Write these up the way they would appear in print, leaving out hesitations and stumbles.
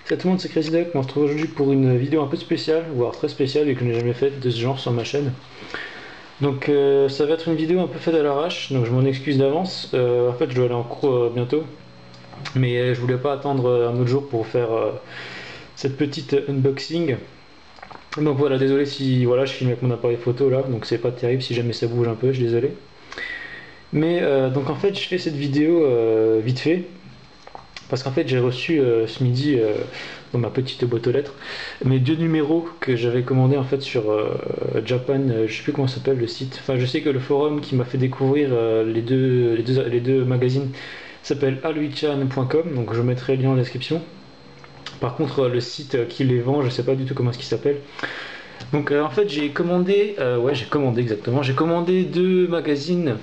Salut tout le monde, c'est Crazy Duck. On se retrouve aujourd'hui pour une vidéo un peu spéciale, voire très spéciale et que je n'ai jamais faite de ce genre sur ma chaîne. Donc ça va être une vidéo un peu faite à l'arrache, donc je m'en excuse d'avance. En fait je dois aller en cours bientôt, mais je voulais pas attendre un autre jour pour faire cette petite unboxing. Donc voilà, désolé si voilà, je filme avec mon appareil photo là, donc c'est pas terrible si jamais ça bouge un peu, je suis désolé. Mais donc en fait je fais cette vidéo vite fait. Parce qu'en fait, j'ai reçu ce midi dans ma petite boîte aux lettres mes deux numéros que j'avais commandés en fait sur Japan, je sais plus comment s'appelle le site. Enfin, je sais que le forum qui m'a fait découvrir les deux magazines s'appelle aluichan.com, donc je mettrai le lien en description. Par contre, le site qui les vend, je sais pas du tout comment est-ce qu'il s'appelle. Donc en fait, j'ai commandé exactement. J'ai commandé deux magazines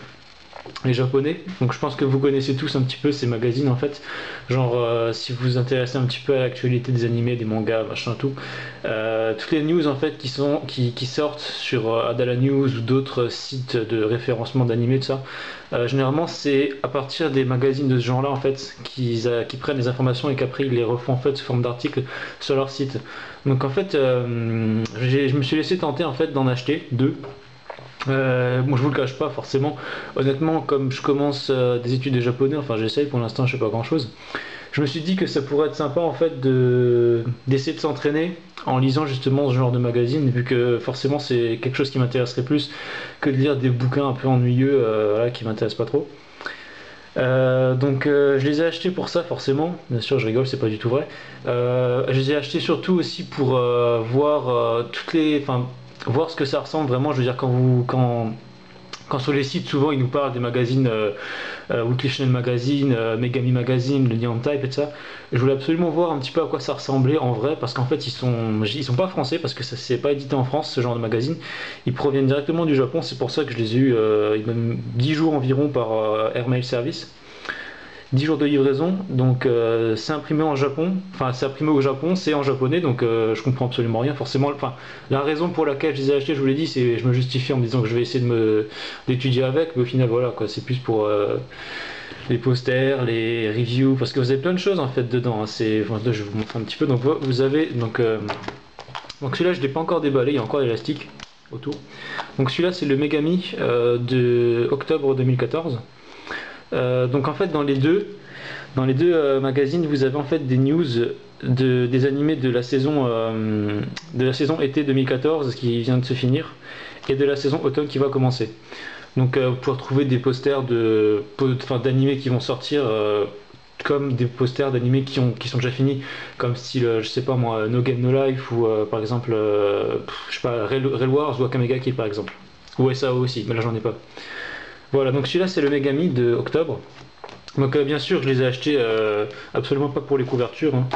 les japonais, donc je pense que vous connaissez tous un petit peu ces magazines en fait, genre si vous vous intéressez un petit peu à l'actualité des animés, des mangas, machin tout, toutes les news en fait qui sortent sur Adala News ou d'autres sites de référencement d'animés, tout ça, généralement c'est à partir des magazines de ce genre là en fait qui prennent les informations et qu'après ils les refont en fait sous forme d'articles sur leur site. Donc en fait je me suis laissé tenter en fait d'en acheter deux. Bon, je vous le cache pas forcément. Honnêtement, comme je commence des études de japonais, enfin j'essaye pour l'instant, je sais pas grand chose. Je me suis dit que ça pourrait être sympa en fait d'essayer de s'entraîner en lisant justement ce genre de magazine, vu que forcément c'est quelque chose qui m'intéresserait plus que de lire des bouquins un peu ennuyeux, voilà, qui m'intéressent pas trop. Je les ai achetés pour ça forcément, bien sûr je rigole, c'est pas du tout vrai. Je les ai achetés surtout aussi pour voir enfin voir ce que ça ressemble vraiment. Je veux dire quand sur les sites souvent ils nous parlent des magazines, Weekly Shonen Magazine, Megami Magazine, le Nihon Type et tout ça. Je voulais absolument voir un petit peu à quoi ça ressemblait en vrai, parce qu'en fait ils sont pas français, parce que ça c'est pas édité en France ce genre de magazine. Ils proviennent directement du Japon, c'est pour ça que je les ai eu 10 jours environ par Air Mail Service. 10 jours de livraison, donc c'est imprimé en Japon, enfin c'est imprimé au Japon, c'est en japonais, donc je comprends absolument rien forcément. Enfin, la raison pour laquelle je les ai achetés, je vous l'ai dit, c'est je me justifie en me disant que je vais essayer d'étudier avec, mais au final voilà quoi, c'est plus pour les posters, les reviews, parce que vous avez plein de choses en fait dedans, hein. Enfin, là, je vais vous montrer un petit peu. Donc vous avez donc celui-là je l'ai pas encore déballé, il y a encore l'élastique autour. Donc celui-là c'est le Megami de octobre 2014. Donc en fait dans les deux magazines vous avez en fait des news des animés de la saison été 2014 qui vient de se finir et de la saison automne qui va commencer. Donc vous pouvez retrouver des posters d'animés qui vont sortir, comme des posters d'animés qui sont déjà finis, comme style je sais pas moi, No Game No Life, ou par exemple je sais pas, Rail Wars ou Akame ga Kill par exemple, ou SAO aussi, mais là j'en ai pas. Voilà, donc celui-là c'est le Megami de octobre. Donc bien sûr je les ai achetés absolument pas pour les couvertures, hein.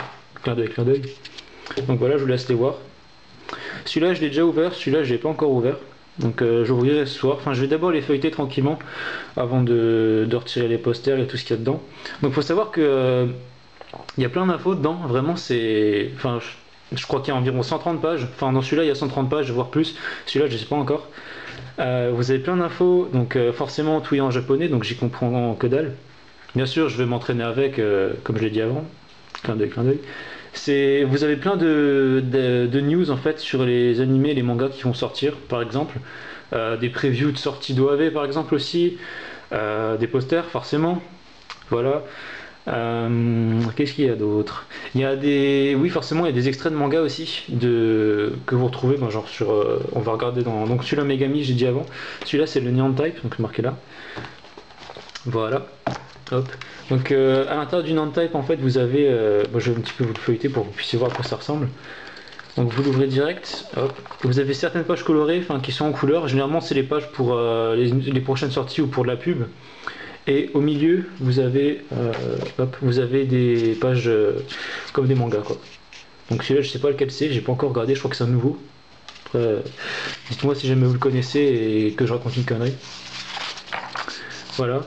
Clin d'œil, clin d'œil. Donc voilà, je vous laisse les voir. Celui-là je l'ai déjà ouvert, celui-là je l'ai pas encore ouvert. Donc j'ouvrirai ce soir. Enfin je vais d'abord les feuilleter tranquillement avant de retirer les posters et tout ce qu'il y a dedans. Donc faut savoir que il y a plein d'infos dedans, vraiment c'est. Enfin je crois qu'il y a environ 130 pages. Enfin dans celui-là il y a 130 pages, voire plus. Celui-là je sais pas encore. Vous avez plein d'infos, donc forcément tout est en japonais, donc j'y comprends que dalle. Bien sûr, je vais m'entraîner avec, comme je l'ai dit avant. Clin d'œil, clin d'œil. Vous avez plein de news en fait sur les animés, les mangas qui vont sortir, par exemple. Des previews de sorties d'OAV, par exemple aussi. Des posters, forcément. Voilà. Qu'est-ce qu'il y a d'autre? Il y a oui, forcément, il y a des extraits de manga aussi que vous retrouvez, ben, genre sur. On va regarder dans. Donc celui-là, Megami, j'ai dit avant. Celui-là, c'est le Nihon Type, donc marqué là. Voilà. Hop. Donc à l'intérieur du Nihon Type, en fait, vous avez. Bon, je vais un petit peu vous le feuilleter pour que vous puissiez voir à quoi ça ressemble. Donc vous l'ouvrez direct. Hop. Vous avez certaines pages colorées, enfin qui sont en couleur. Généralement, c'est les pages pour les prochaines sorties ou pour de la pub. Et au milieu, vous avez des pages comme des mangas, quoi. Donc celui-là, je sais pas lequel c'est, j'ai pas encore regardé, je crois que c'est un nouveau. Après, dites-moi si jamais vous le connaissez et que je raconte une connerie. Voilà.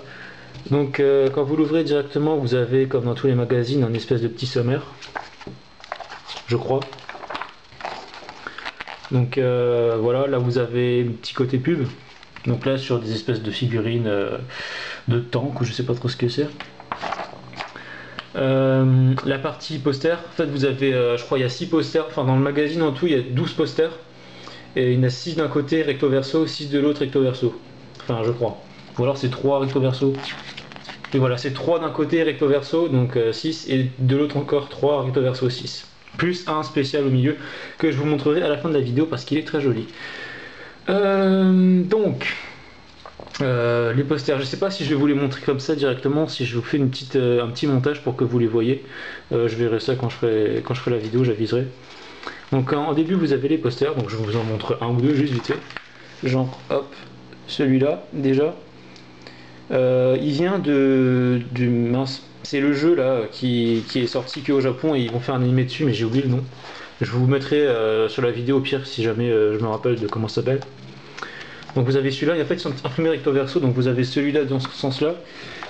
Donc quand vous l'ouvrez directement, vous avez, comme dans tous les magazines, un espèce de petit sommaire, je crois. Donc voilà, là vous avez un petit côté pub. Donc là sur des espèces de figurines de tank, ou je sais pas trop ce que c'est. La partie poster, en fait vous avez, je crois il y a 6 posters, enfin dans le magazine en tout il y a 12 posters, et il y en a 6 d'un côté recto verso, 6 de l'autre recto verso, enfin je crois, ou alors c'est 3 recto verso, et voilà c'est 3 d'un côté recto verso, donc 6, et de l'autre encore 3 recto verso 6, plus un spécial au milieu, que je vous montrerai à la fin de la vidéo parce qu'il est très joli. Donc... les posters, je sais pas si je vais vous les montrer comme ça directement, si je vous fais un petit montage pour que vous les voyez. Je verrai ça quand je ferai la vidéo, j'aviserai. Donc en début vous avez les posters, donc je vous en montre un ou deux juste vite fait. Genre hop, celui-là déjà. Il vient du mince, c'est le jeu là qui est sorti que au Japon et ils vont faire un animé dessus mais j'ai oublié le nom. Je vous mettrai sur la vidéo au pire si jamais je me rappelle de comment ça s'appelle. Donc vous avez celui-là, et en fait ils sont imprimés recto verso, donc vous avez celui-là dans ce sens-là,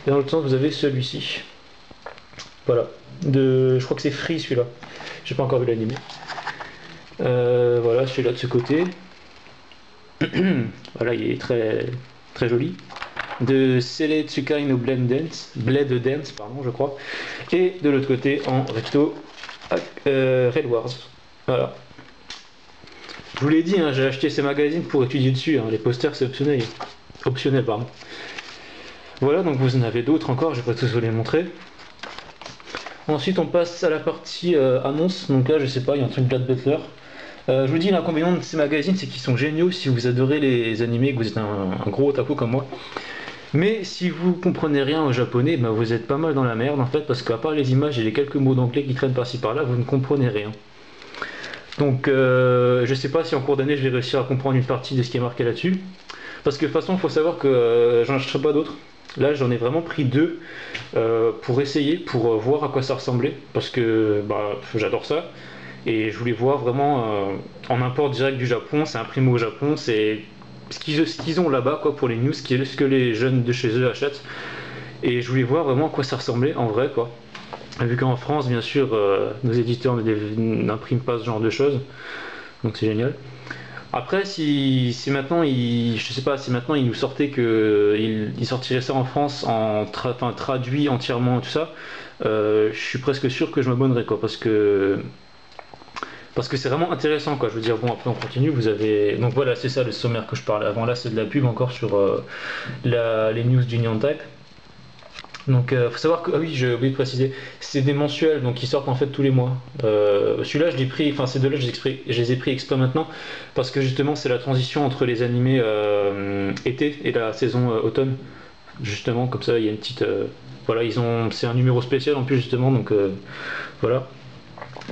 et dans l'autre sens vous avez celui-ci. Voilà, je crois que c'est Free celui-là, j'ai pas encore vu l'animé. Voilà, celui-là de ce côté. Voilà, il est très, très joli. De Sele Tsukai no Blade Dance, pardon, je crois. Et de l'autre côté en recto, Red Wars. Voilà. Je vous l'ai dit, hein, j'ai acheté ces magazines pour étudier dessus, hein. Les posters c'est optionnel. Optionnel, pardon. Voilà, donc vous en avez d'autres encore, je vais pas tous vous les montrer. Ensuite on passe à la partie annonce, donc là je sais pas, il y a un truc Black Butler. Je vous dis, l'inconvénient de ces magazines c'est qu'ils sont géniaux si vous adorez les animés, que vous êtes un gros otaku comme moi. Mais si vous comprenez rien au japonais, bah, vous êtes pas mal dans la merde en fait, parce qu'à part les images et les quelques mots d'anglais qui traînent par-ci par-là, vous ne comprenez rien. Donc je sais pas si en cours d'année je vais réussir à comprendre une partie de ce qui est marqué là-dessus. Parce que de toute façon il faut savoir que j'en achèterai pas d'autres. Là j'en ai vraiment pris deux pour essayer, pour voir à quoi ça ressemblait. Parce que bah, j'adore ça. Et je voulais voir vraiment en import direct du Japon, c'est imprimé au Japon, c'est ce qu'ils ont là-bas quoi, pour les news, ce que les jeunes de chez eux achètent. Et je voulais voir vraiment à quoi ça ressemblait en vrai quoi. Vu qu'en France, bien sûr, nos éditeurs n'impriment pas ce genre de choses, donc c'est génial. Après, si maintenant, je sais pas, si maintenant ils nous sortaient que ils sortiraient ça en France enfin, traduit entièrement tout ça, je suis presque sûr que je m'abonnerais quoi, parce que c'est vraiment intéressant quoi. Je veux dire, bon après on continue. Vous avez donc voilà, c'est ça le sommaire que je parlais avant. Là, c'est de la pub encore sur les news du Nyan Type. Donc faut savoir que, ah oui j'ai oublié de préciser, c'est des mensuels donc ils sortent en fait tous les mois. Celui-là je l'ai pris, enfin ces deux-là je les ai pris exprès maintenant parce que justement c'est la transition entre les animés été et la saison automne. Justement comme ça il y a une petite... voilà c'est un numéro spécial en plus justement donc voilà.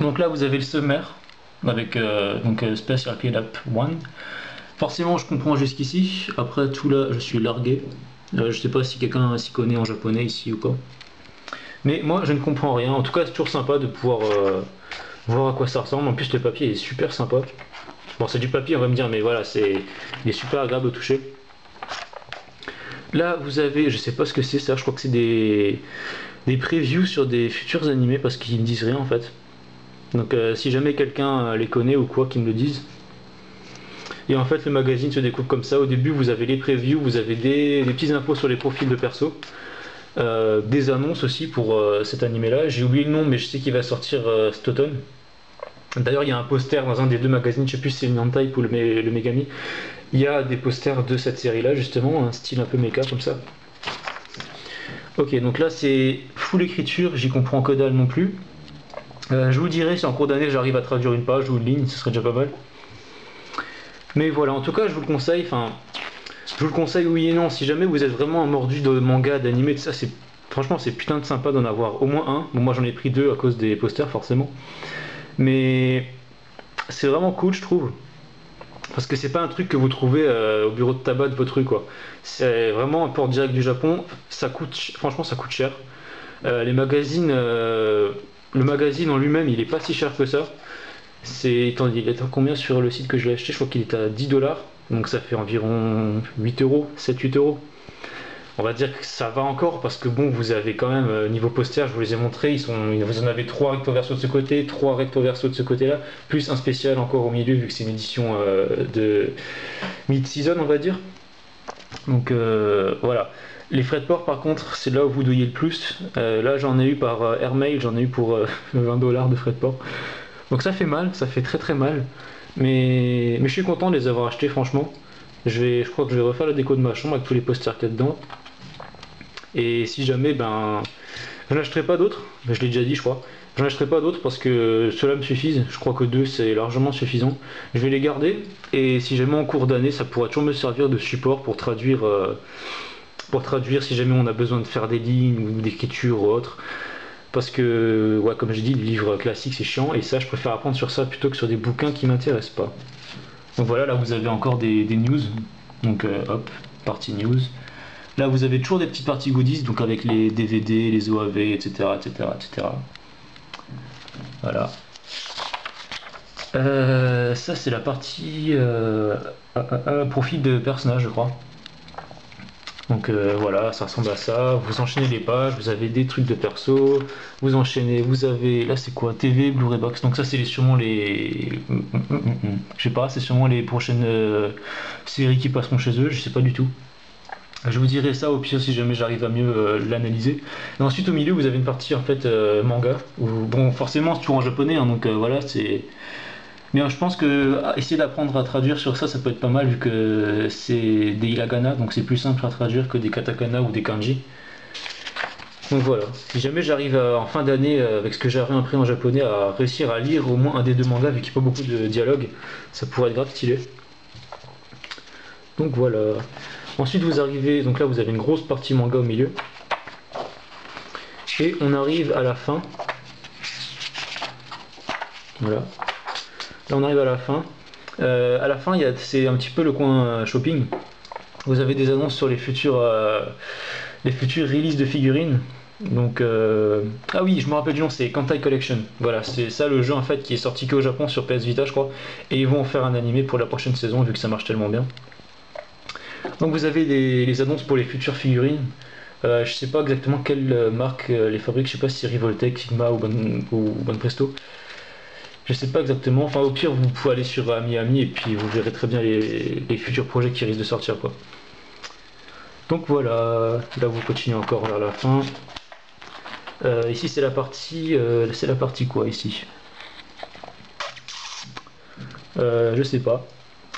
Donc là vous avez le sommaire avec Special Paid Up 1. Forcément je comprends jusqu'ici, après tout là je suis largué. Je sais pas si quelqu'un s'y connaît en japonais ici ou pas. Mais moi je ne comprends rien. En tout cas c'est toujours sympa de pouvoir voir à quoi ça ressemble. En plus le papier est super sympa. Bon c'est du papier on va me dire mais voilà il est super agréable au toucher. Là vous avez, je sais pas ce que c'est ça, je crois que c'est des previews sur des futurs animés parce qu'ils ne disent rien en fait. Donc si jamais quelqu'un les connaît ou quoi qu'ils me le disent. Et en fait le magazine se découpe comme ça. Au début vous avez les previews, vous avez des petites infos sur les profils de perso, des annonces aussi pour cet animé là. J'ai oublié le nom mais je sais qu'il va sortir cet automne. D'ailleurs il y a un poster dans un des deux magazines, je sais plus si c'est le Nyan Type ou le Megami. Il y a des posters de cette série là justement, un style un peu méca comme ça. Ok donc là c'est full écriture, j'y comprends que dalle non plus. Je vous dirai si en cours d'année j'arrive à traduire une page ou une ligne, ce serait déjà pas mal. Mais voilà, en tout cas, je vous le conseille. Enfin, je vous le conseille oui et non. Si jamais vous êtes vraiment un mordu de manga, d'animé, de ça, franchement, c'est putain de sympa d'en avoir au moins un. Bon, moi, j'en ai pris deux à cause des posters, forcément. Mais c'est vraiment cool, je trouve. Parce que c'est pas un truc que vous trouvez au bureau de tabac de votre rue, quoi. C'est vraiment un port direct du Japon. Ça coûte, franchement, ça coûte cher. Les magazines, le magazine en lui-même, il est pas si cher que ça. Il est à combien sur le site que je l'ai acheté? Je crois qu'il est à 10$, donc ça fait environ 8 euros, 7-8 euros. On va dire que ça va encore parce que bon, vous avez quand même niveau poster, je vous les ai montrés, vous en avez 3 recto verso de ce côté, 3 recto verso de ce côté-là, plus un spécial encore au milieu vu que c'est une édition de mid-season, on va dire. Donc voilà. Les frais de port par contre c'est là où vous douillez le plus. Là j'en ai eu par Airmail, j'en ai eu pour 20 $ de frais de port. Donc ça fait mal, ça fait très très mal. Mais je suis content de les avoir achetés franchement. Je crois que je vais refaire la déco de ma chambre avec tous les posters qu'il y a dedans. Et si jamais, ben, je n'achèterai pas d'autres, je l'ai déjà dit je crois. Je n'achèterai pas d'autres parce que ceux-là me suffisent. Je crois que deux c'est largement suffisant. Je vais les garder et si jamais en cours d'année, ça pourra toujours me servir de support pour traduire si jamais on a besoin de faire des lignes ou d'écriture ou autre. Parce que, ouais, comme j'ai dit, les livres classiques c'est chiant et ça, je préfère apprendre sur ça plutôt que sur des bouquins qui m'intéressent pas. Donc voilà, là vous avez encore des news. Donc hop, partie news. Là vous avez toujours des petites parties goodies, donc avec les DVD, les OAV, etc. etc., etc. Voilà. Ça c'est la partie profil de personnage je crois. Donc voilà, ça ressemble à ça. Vous enchaînez les pages, vous avez des trucs de perso, vous enchaînez, vous avez, là c'est quoi, TV, Blu-ray Box. Donc ça c'est sûrement les, je sais pas, c'est sûrement les prochaines séries qui passeront chez eux, je sais pas du tout. Je vous dirai ça au pire si jamais j'arrive à mieux l'analyser. Et ensuite au milieu vous avez une partie en fait manga. Où, bon forcément c'est toujours en japonais, hein, donc voilà c'est. Mais je pense que essayer d'apprendre à traduire sur ça, ça peut être pas mal vu que c'est des hiragana, donc c'est plus simple à traduire que des katakana ou des kanji. Donc voilà, si jamais j'arrive en fin d'année avec ce que j'ai appris en japonais à réussir à lire au moins un des deux mangas vu qu'il n'y a pas beaucoup de dialogue, ça pourrait être grave stylé. Donc voilà. Ensuite vous arrivez, donc là vous avez une grosse partie manga au milieu. Et on arrive à la fin. Voilà. Là on arrive à la fin. À la fin, c'est un petit peu le coin shopping. Vous avez des annonces sur les futurs releases de figurines. Donc, ah oui, je me rappelle du nom, c'est Kantai Collection. Voilà, c'est ça le jeu en fait qui est sorti qu'au Japon sur PS Vita, je crois. Et ils vont en faire un animé pour la prochaine saison vu que ça marche tellement bien. Donc vous avez les annonces pour les futures figurines. Je sais pas exactement quelle marque les fabrique. Je sais pas si c'est Revoltech, Sigma ou Bon Presto. Je sais pas exactement, enfin au pire vous pouvez aller sur Ami et puis vous verrez très bien les futurs projets qui risquent de sortir quoi. Donc voilà, là vous continuez encore vers la fin. Ici c'est la partie quoi ici. Je sais pas.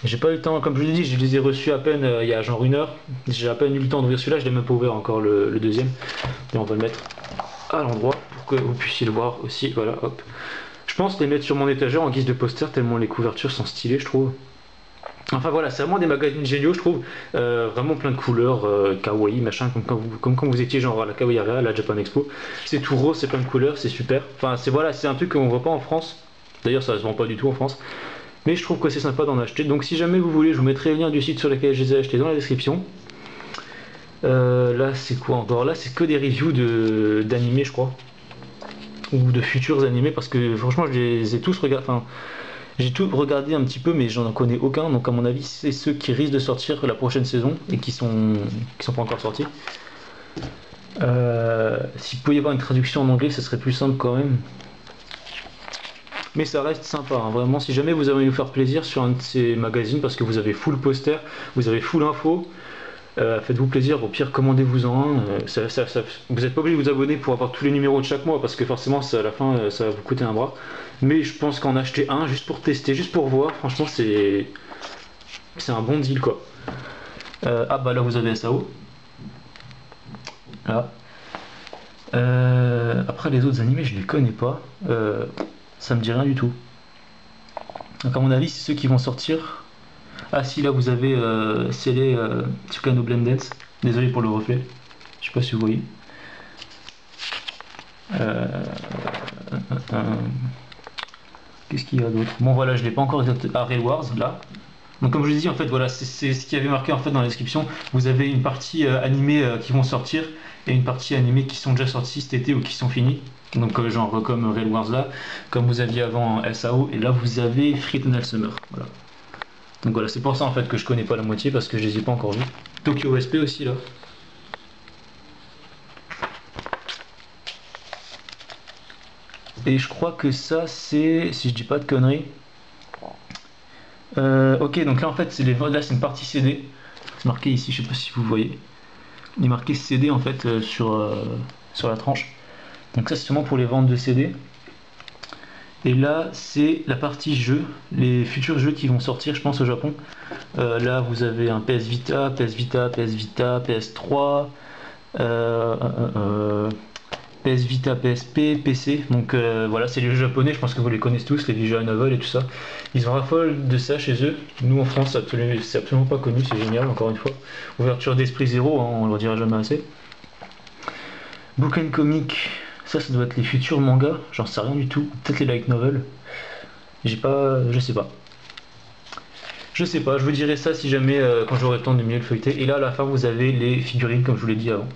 J'ai pas eu le temps, comme je vous l'ai dit, je les ai reçus à peine il y a genre une heure. J'ai à peine eu le temps d'ouvrir celui-là, je l'ai même pas ouvert encore le deuxième. Et on va le mettre à l'endroit pour que vous puissiez le voir aussi. Voilà, hop. Je pense les mettre sur mon étagère en guise de poster tellement les couvertures sont stylées je trouve. Enfin voilà, c'est vraiment des magazines géniaux je trouve. Vraiment plein de couleurs, kawaii, machin, comme quand vous étiez genre à la Kawaii Area, à la Japan Expo. C'est tout rose, c'est plein de couleurs, c'est super. Enfin c'est voilà, c'est un truc qu'on voit pas en France. D'ailleurs ça se vend pas du tout en France. Mais je trouve que c'est sympa d'en acheter. Donc si jamais vous voulez, je vous mettrai le lien du site sur lequel je les ai achetés dans la description. Là c'est quoi encore? Là c'est que des reviews d'animés je crois. Ou de futurs animés parce que franchement je les ai tous regardés. Enfin, j'ai tout regardé un petit peu mais j'en connais aucun. Donc à mon avis c'est ceux qui risquent de sortir la prochaine saison et qui sont pas encore sortis. S'il pouvait y avoir une traduction en anglais, ce serait plus simple quand même. Mais ça reste sympa, hein. Vraiment si jamais vous avez vous faire plaisir sur un de ces magazines parce que vous avez full poster, vous avez full info. Faites-vous plaisir, au pire commandez-vous-en un. Vous n'êtes pas obligé de vous abonner pour avoir tous les numéros de chaque mois parce que forcément à la fin ça va vous coûter un bras. Mais je pense qu'en acheter un juste pour tester, juste pour voir, franchement c'est un bon deal quoi. Ah bah là vous avez SAO. Là. Après les autres animés je les connais pas. Ça me dit rien du tout. Donc à mon avis c'est ceux qui vont sortir. Ah si là vous avez scellé Tsukano Blendance. Désolé pour le reflet. Je sais pas si vous voyez. Qu'est-ce qu'il y a d'autre? Bon voilà, je l'ai pas encore exactement. Ah, Rail Wars là. Donc comme je vous ai dit en fait voilà c'est ce qui avait marqué en fait dans la description. Vous avez une partie animée qui vont sortir et une partie animée qui sont déjà sortis cet été ou qui sont finis. Donc genre comme Rail Wars là, comme vous aviez avant SAO et là vous avez Free Tunnel Summer. Voilà. Donc voilà, c'est pour ça en fait que je connais pas la moitié parce que je les ai pas encore vus. Tokyo SP aussi là. Et je crois que ça c'est, si je dis pas de conneries. Ok, donc là en fait c'est là c'est une partie CD. C'est marqué ici, je sais pas si vous voyez. Il est marqué CD en fait sur la tranche. Donc ça c'est seulement pour les ventes de CD. Et là c'est la partie jeux, les futurs jeux qui vont sortir je pense au Japon. Là vous avez un PS Vita, PS Vita, PS Vita, PS3, PS Vita, PSP, PC. Donc voilà, c'est les jeux japonais, je pense que vous les connaissez tous, les visual novels et tout ça. Ils ont raffolent de ça chez eux. Nous en France, c'est absolument pas connu, c'est génial, encore une fois. Ouverture d'esprit zéro, hein, on ne le dira jamais assez. Book and Comic, ça doit être les futurs mangas, j'en sais rien du tout. Peut-être les light novels. Je sais pas. Je sais pas, je vous dirai ça si jamais quand j'aurai le temps de mieux le feuilleter. Et là à la fin vous avez les figurines comme je vous l'ai dit avant.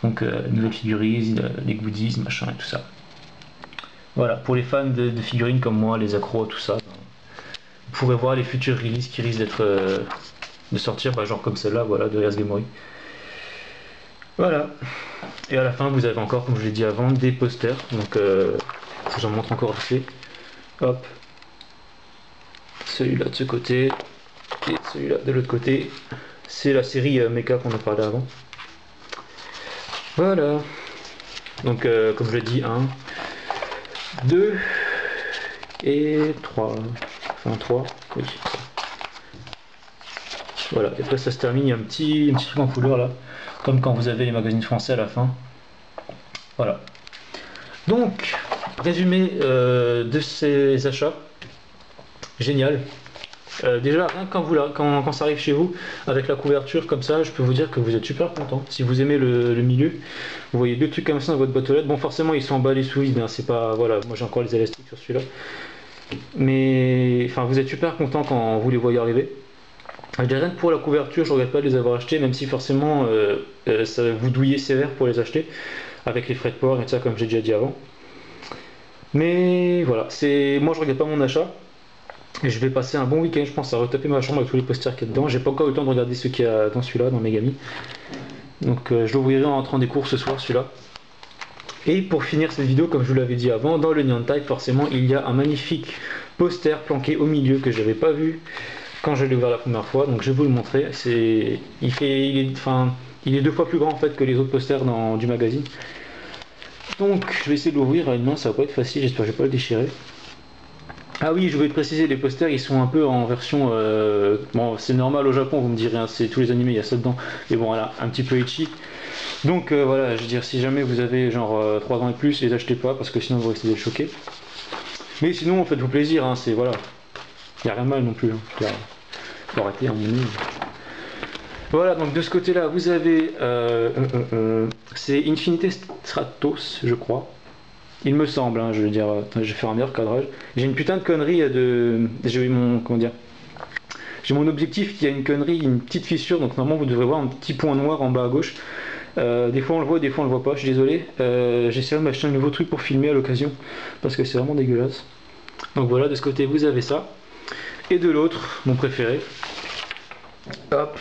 Donc nouvelles figurines, les goodies, machin et tout ça. Voilà, pour les fans de figurines comme moi, les accros, tout ça, vous pourrez voir les futures releases qui risquent de sortir, genre comme celle-là, voilà, de Res Memory. Voilà. Et à la fin, vous avez encore, comme je l'ai dit avant, des posters. Donc je vous en montre encore assez. Hop. Celui-là de ce côté et celui-là de l'autre côté. C'est la série Mecha qu'on a parlé avant. Voilà. Donc comme je l'ai dit, 1, 2 et 3. Enfin 3, oui. Voilà, et après ça se termine, il y a un petit truc en couleur là, comme quand vous avez les magazines français à la fin. Voilà. Donc, résumé de ces achats. Génial. Déjà, rien quand ça arrive chez vous, avec la couverture comme ça, je peux vous dire que vous êtes super content. Si vous aimez le milieu, vous voyez deux trucs comme ça dans votre boîte aux lettres. Bon, forcément, ils sont emballés sous vide, hein, c'est pas. Voilà, moi j'ai encore les élastiques sur celui-là. Mais, enfin, vous êtes super content quand vous les voyez arriver. Je dirais rien que pour la couverture, je regrette pas de les avoir achetés, même si forcément ça vous douillez sévère pour les acheter, avec les frais de port et tout ça, comme j'ai déjà dit avant. Mais voilà, moi je regrette pas mon achat. Et je vais passer un bon week-end, je pense, à retaper ma chambre avec tous les posters qu'il y a dedans. J'ai pas encore eu le temps de regarder ce qu'il y a dans celui-là, dans Megami. Donc je l'ouvrirai en rentrant des cours ce soir, celui-là. Et pour finir cette vidéo, comme je vous l'avais dit avant, dans le Nyan Type, forcément, il y a un magnifique poster planqué au milieu que je n'avais pas vu quand je l'ai ouvert la première fois. Donc je vais vous le montrer. Il est 2 fois plus grand en fait que les autres posters du magazine. Donc je vais essayer de l'ouvrir à une main, ça va pas être facile, j'espère que je vais pas le déchirer. Ah oui, je voulais te préciser, les posters ils sont un peu en version. Bon, c'est normal au Japon, vous me direz, hein, c'est tous les animés, il y a ça dedans. Et bon, voilà, un petit peu itchy. Donc voilà, je veux dire, si jamais vous avez genre 3 ans et plus, les achetez pas parce que sinon vous risquez d'être choqués. Mais sinon, faites-vous plaisir, hein, c'est voilà. Il n'y a rien de mal non plus. Hein. Faut arrêter un moment. Voilà, donc de ce côté-là, vous avez. C'est Infinite Stratos, je crois. Il me semble, hein, je veux dire, je vais faire un meilleur cadrage. J'ai une putain de connerie j'ai mon. Comment dire. J'ai mon objectif qui a une connerie, une petite fissure, donc normalement vous devrez voir un petit point noir en bas à gauche. Des fois on le voit, des fois on le voit pas, je suis désolé. J'essaierai de m'acheter un nouveau truc pour filmer à l'occasion, parce que c'est vraiment dégueulasse. Donc voilà, de ce côté vous avez ça. Et de l'autre, mon préféré. Hop.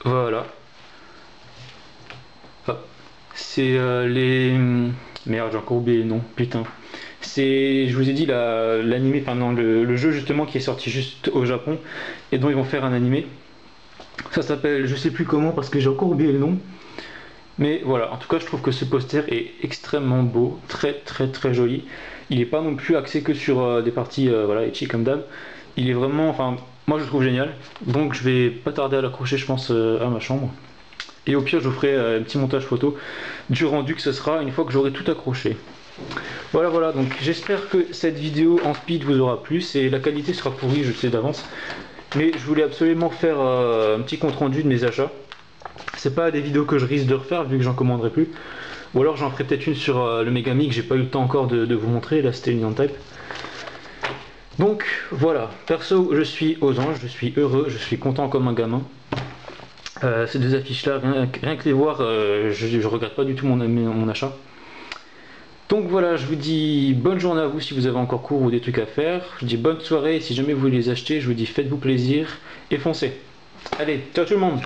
Voilà. Hop. C'est les... Merde, j'ai encore oublié le nom, putain. C'est, je vous ai dit, l'animé, enfin non, le jeu justement qui est sorti juste au Japon et dont ils vont faire un animé. Ça s'appelle, je sais plus comment parce que j'ai encore oublié le nom. Mais voilà, en tout cas, je trouve que ce poster est extrêmement beau, très très très joli. Il n'est pas non plus axé que sur des parties, voilà, ecchi comme d'hab. Il est vraiment, enfin, moi je le trouve génial. Donc je vais pas tarder à l'accrocher, je pense, à ma chambre. Et au pire, je vous ferai un petit montage photo du rendu que ce sera une fois que j'aurai tout accroché. Voilà, donc j'espère que cette vidéo en speed vous aura plu. Et la qualité sera pourrie, je le sais d'avance. Mais je voulais absolument faire un petit compte rendu de mes achats. C'est pas des vidéos que je risque de refaire vu que j'en commanderai plus. Ou alors j'en ferai peut-être une sur le Megami que j'ai pas eu le temps encore de vous montrer. Là c'était une Type. Donc voilà, perso je suis aux anges, je suis heureux, je suis content comme un gamin. Ces deux affiches là, rien que les voir, je regrette pas du tout mon achat. Donc voilà, je vous dis bonne journée à vous si vous avez encore cours ou des trucs à faire. Je vous dis bonne soirée, si jamais vous voulez les acheter, je vous dis faites-vous plaisir et foncez. Allez, ciao tout le monde!